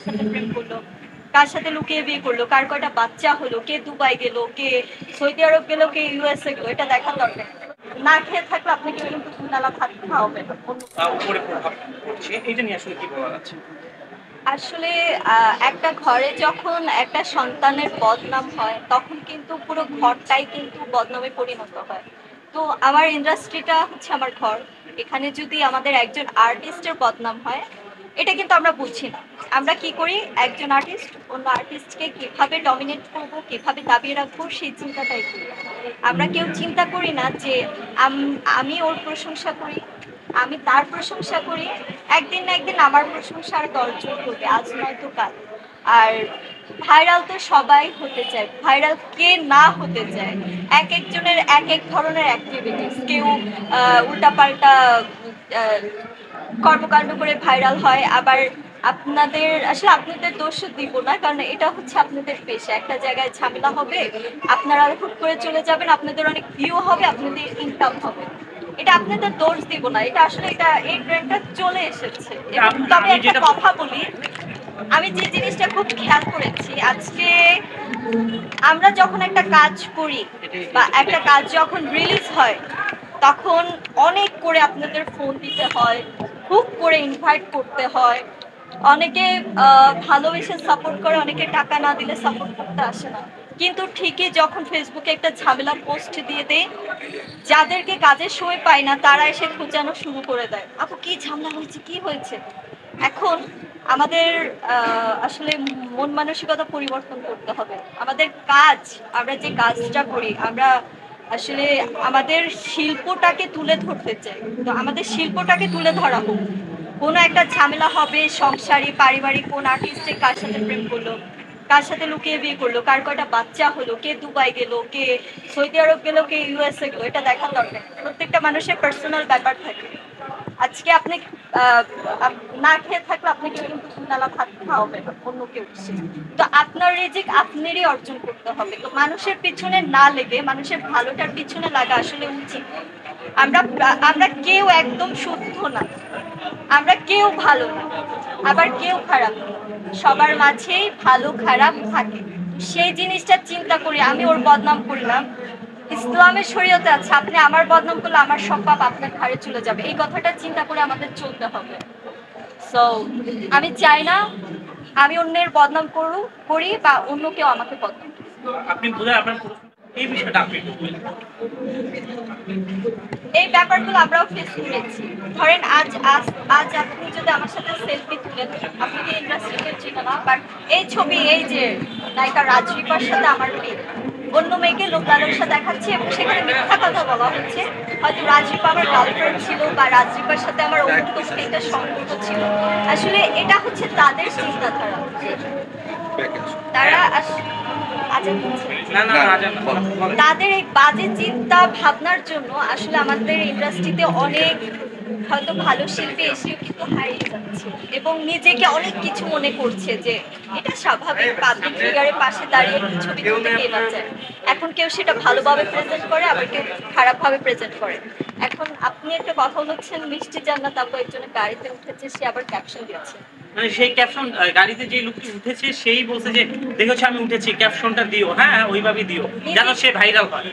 সাথে প্রেম করলো, কার সাথে লুকিয়ে বিয়ে করলো, কার কয়টা বাচ্চা হলো, কে দুবাই গেল, কে সৌদি আরব গেল, কে ইউএসএ গেল, এটা দেখার দরকার নেই। না খেয়ে থাকলে আপনাকে কিন্তু দুবেলা ভাত খাওয়াবে না। উপরে প্রভাব পড়ছে, এটা নিয়ে আসলে কি বলার আছে? আসলে একটা ঘরে যখন একটা সন্তানের বদনাম হয় তখন কিন্তু পুরো ঘরটাই কিন্তু বদনামে পরিণত হয়। তো আমার ইন্ডাস্ট্রিটা হচ্ছে আমার ঘর। এখানে যদি আমাদের একজন আর্টিস্টের বদনাম হয়, এটা কিন্তু আমরা বুঝি না। আমরা কি করি, একজন আর্টিস্ট অন্য আর্টিস্টকে কিভাবে ডমিনেট করব, কিভাবে দাবিয়ে রাখবো, সেই চিন্তাটাই করি। আমরা কেউ চিন্তা করি না যে আমি ওর প্রশংসা করি, আমি তার প্রশংসা করি, একদিন না একদিন আমার প্রশংসার দরজা করবে, আজ নয়তো কাল। আর ভাইরাল তো সবাই হতে চায়, ভাইরাল কে না হতে চায়। এক একজনের এক এক ধরনের অ্যাক্টিভিটিস, কেউ উল্টাপাল্টা কর্মকাণ্ড করে ভাইরাল হয়, আবার আপনাদের আসলে আপনাদের দোষ দিব না, কারণ এটা হচ্ছে আপনাদের পেশা। একটা জায়গায় ঝামেলা হবে, আপনারা হুট করে চলে যাবেন, আপনাদের অনেক ভিউ হবে, আপনাদের ইনকাম হবে, এটা আপনাদের দোষ দিব না, এটা আসলে এটা এই ট্রেন্ডটা চলে এসেছে। এবং তবে আমি একটা যেটা কথা বলি, আমি যে জিনিসটা খুব খেয়াল করেছি আজকে, আমরা যখন একটা কাজ করি বা একটা কাজ যখন রিলিজ হয় তখন অনেক করে আপনাদের ফোন দিতে হয়, খুব করে ইনভাইট করতে হয়। অনেকে ভালোবেসে সাপোর্ট করে, অনেকে টাকা না দিলে সাপোর্ট করতে আসে না। কিন্তু ঠিকই যখন ফেসবুকে একটা ঝামেলা পোস্ট দিয়ে দেয়, যাদেরকে কাজের সময় পায় না তারা এসে খোঁচানো শুরু করে দেয়, আপু কি ঝামেলা হয়েছে, কি হয়েছে। এখন আমাদের আসলে মন মানসিকতা পরিবর্তন করতে হবে। আমাদের কাজ, আমরা যে কাজটা করি, আমরা আসলে আমাদের শিল্পটাকে তুলে ধরতে চাই। তো আমাদের শিল্পটাকে তুলে ধরা হোক। কোনো একটা ঝামেলা হবে সংসারী পারিবারিক, কোন আর্টিস্টে কার সাথে প্রেম করলো, কার সাথে লুকিয়ে বিয়ে করলো, কার কয়টা বাচ্চা হলো, কে দুবাই গেল, কে সৌদি আরব গেল, কে ইউএসএ গেল, এটা দেখার দরকার নেই। প্রত্যেকটা মানুষের পার্সোনাল ব্যাপার থাকে। আজকে আপনি আহ, না খেয়ে থাকলে আপনাকে কিন্তু দুবেলা ভাত খাওয়াবে না অন্য কেউ এসে। তো আপনার রিজিক আপনারই অর্জন করতে হবে। তো মানুষের পিছনে না লেগে মানুষের ভালোটার পিছনে লাগা আসলে উচিত। আমরা আমরা কেউ একদম শুদ্ধ না, আমরা কেউ ভালো না, আবার কেউ খারাপ না। সবার মাঝেই ভালো খারাপ থাকে। সেই জিনিসটা চিন্তা করি, আমি ওর বদনাম করলাম, ইসলামের শরীয়তে আছে আপনি আমার বদনাম করলে আমার সব পাপ আপনার ঘাড়ে চলে যাবে, এই কথাটা চিন্তা করে আমাদের চলতে হবে। সো আমি চাই না আমি অন্যের বদনাম করি বা অন্য কেউ আমাকে বদনাম করুক। আপনি বোধহয় আপনার এই বিষয়টা আপনি একটু বলবেন। এই ব্যাপারগুলো আমরাও ফেস করেছি। ধরেন আজ আজ আজ আপনি যদি আমার সাথে সেলফি তুলেন, আপনি কি ইন্ডাস্ট্রিতে চিনে না, বাট এই ছবি, এই যে নায়িকা রাজরিপার সাথে আমার বিয়ে, অন্য মেয়েকে লোক লালসা দেখাচ্ছে এবং সেখানে মিথ্যা কথা বলা হচ্ছে, হয়তো রাজরিপা আমার গার্লফ্রেন্ড ছিল বা রাজরিপার সাথে আমার অন্য একটা সম্পর্ক ছিল। আসলে এটা হচ্ছে তাদের চিন্তাধারা। তারা না না না, জান বলেন। তাদের এই বাজে চিন্তা ভাবনার জন্য আসলে আমাদের ইন্ডাস্ট্রিতে অনেক হয়তো ভালো শিল্পী এসেও কিন্তু হারিয়ে যাচ্ছে এবং নিজেকে অনেক কিছু মনে করছে যে এটা স্বাভাবিক, পাবলিক ফিগারের পাশে দাঁড়িয়ে একটু ছবি তুলতে কে না চায়। এখন কেউ সেটা ভালোভাবে প্রেজেন্ট করে, আবার কেউ খারাপভাবে প্রেজেন্ট করে। এখন আপনি একটা কথা বলছেন মিষ্টি জান্নাত আপু একজনের গাড়িতে উঠেছে, সে আবার ক্যাপশন দিচ্ছে। মানে সেই ক্যাপশন, গাড়িতে যে লোকটি উঠেছে সেই বলছে যে দেখেছো আমি উঠেছি, ক্যাপশনটা দিও, হ্যাঁ ওইভাবেই দিও যেন সে ভাইরাল হয়।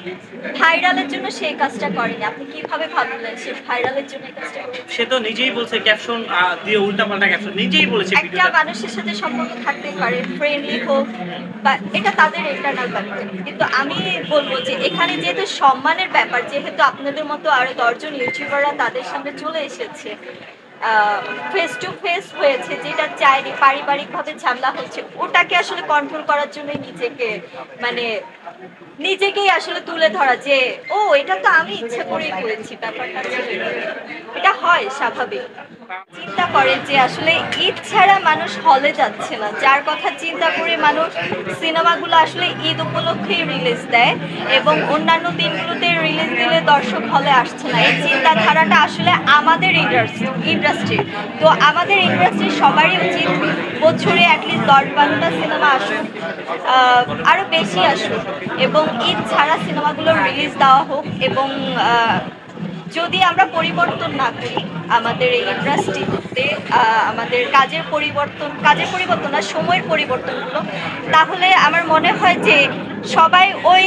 ভাইরালের জন্য সেই কাজটা করেনি, আপনি কিভাবে ভাবলেন সে ভাইরালের জন্য এই কাজটা করেছে? সে তো নিজেই বলছে ক্যাপশন দিয়ে, উল্টাপাল্টা ক্যাপশন নিজেই বলেছে একটা ভিডিওটা। মানুষের সাথে সম্পর্ক থাকতেই পারে, ফ্রেন্ডলি হোক বা এটা তাদের ইন্টারনাল ব্যাপার। কিন্তু আমি বলবো যে এখানে যেহেতু সম্মানের ব্যাপার, যেহেতু আপনাদের মতো আরো 10 জন ইউটিউবাররা তাদের সামনে চলে এসেছে, ফেস টু ফেস হয়েছে, যেটা চাইনি, পারিবারিকভাবে ঝামেলা হচ্ছে, ওটাকে আসলে কন্ট্রোল করার জন্যই নিজেকে মানে নিজেকেই আসলে তুলে ধরা যে ও এটা তো আমি ইচ্ছা করেই করেছি, ব্যাপারটা ছিল এরকম। এটা হয় স্বাভাবিক। চিন্তা করে যে আসলে ঈদ ছাড়া মানুষ হলে যাচ্ছে না, যার কথা চিন্তা করে মানুষ সিনেমাগুলো আসলে ঈদ উপলক্ষেই রিলিজ দেয় এবং অন্যান্য দিনগুলোতে রিলিজ দিলে দর্শক হলে আসছে না। এই চিন্তাধারাটা আসলে আমাদের ইন্ডাস্ট্রি। তো আমাদের ইন্ডাস্ট্রি সবারই উচিত বছরে অ্যাটলিস্ট 10-12টা সিনেমা আসুক, আরো বেশি আসুক এবং ঈদ ছাড়া সিনেমাগুলোর রিলিজ দেওয়া হোক এবং যদি আমরা পরিবর্তন না করি আমাদের এই ইন্ডাস্ট্রিতে, আমাদের কাজের পরিবর্তন না, সময়ের পরিবর্তনগুলো, তাহলে আমার মনে হয় যে সবাই ওই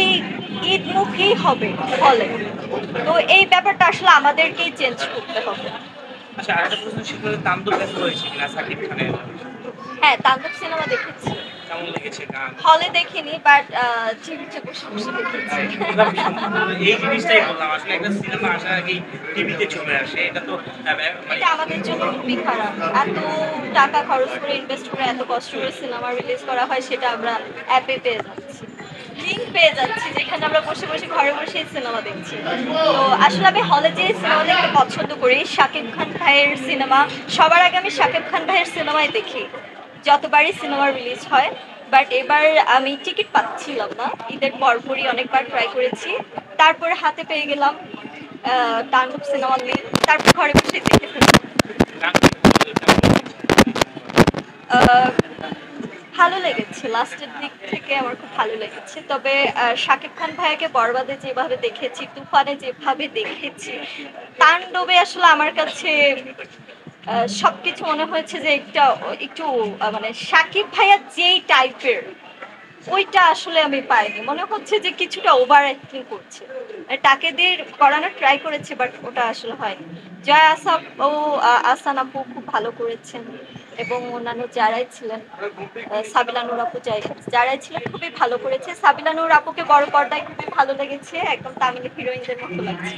ঈদমুখী হবে ফলে। তো এই ব্যাপারটা আসলে আমাদেরকেই চেঞ্জ করতে হবে। আচ্ছা, আরেকটা প্রশ্ন ছিল, তাণ্ডব দেখা হয়েছে কিনা সাকিব খানের? হ্যাঁ, তাণ্ডব সিনেমা দেখেছি। কেমন লেগেছে গান? হলে দেখিনি, বাট টিভিতে বসে বসে দেখেছি। কিভাবে সম্ভব? এই জিনিসটাই বললাম, আসলে একটা সিনেমা আসার আগেই টিভিতে চলে আসে, এটা তো মানে এটা আমাদের জন্য খুবই খারাপ। এত টাকা খরচ করে, ইনভেস্ট করে, এত কষ্ট করে সিনেমা রিলিজ করা হয়, সেটা আমরা অ্যাপে পেয়ে যাচ্ছি, লিঙ্ক পেয়ে যাচ্ছি, যেখানে আমরা বসে বসে ঘরে বসে সিনেমা দেখছি। তো আসলে আমি হলে যে সিনেমা দেখতে পছন্দ করি, শাকিব খান ভাইয়ের সিনেমা। সবার আগে আমি শাকিব খান ভাইয়ের সিনেমাই দেখি যতবারই সিনেমা রিলিজ হয়। বাট এবার আমি টিকিট পাচ্ছিলাম না, ঈদের পরপরই অনেকবার ট্রাই করেছি, তারপরে হাতে পেয়ে গেলাম তাণ্ডব সিনেমা লিঙ্ক, তারপর ঘরে বসে দেখে ফেললাম। গান কেমন আহ, ভালো লেগেছে, লাস্টের দিক থেকে আমার খুব ভালো লেগেছে। তবে শাকিব খান ভাইয়াকে বরবাদে যেভাবে দেখেছি, তুফানে যেভাবে দেখেছি, তাণ্ডবে আসলে আমার কাছে সবকিছু মনে হয়েছে যে একটু মানে শাকিব ভাইয়া যেই টাইপের, ওইটা আসলে আমি পাইনি। মনে হচ্ছে যে কিছুটা ওভার অ্যাক্টিং করছে, মানে তাকে দিয়ে করানোর ট্রাই করেছে, বাট ওটা আসলে হয়নি। জয় আসাফ ও আসান আপু খুব ভালো করেছেন, এবং অন্যান্য যারাই ছিলেন, সাবিলা নূর আপু যারাই ছিলেন খুবই ভালো করেছে। সাবিলা নূর আপুকে বড় পর্দায় খুবই ভালো লেগেছে, একদম তামিল হিরোইনদের মতো লাগছে।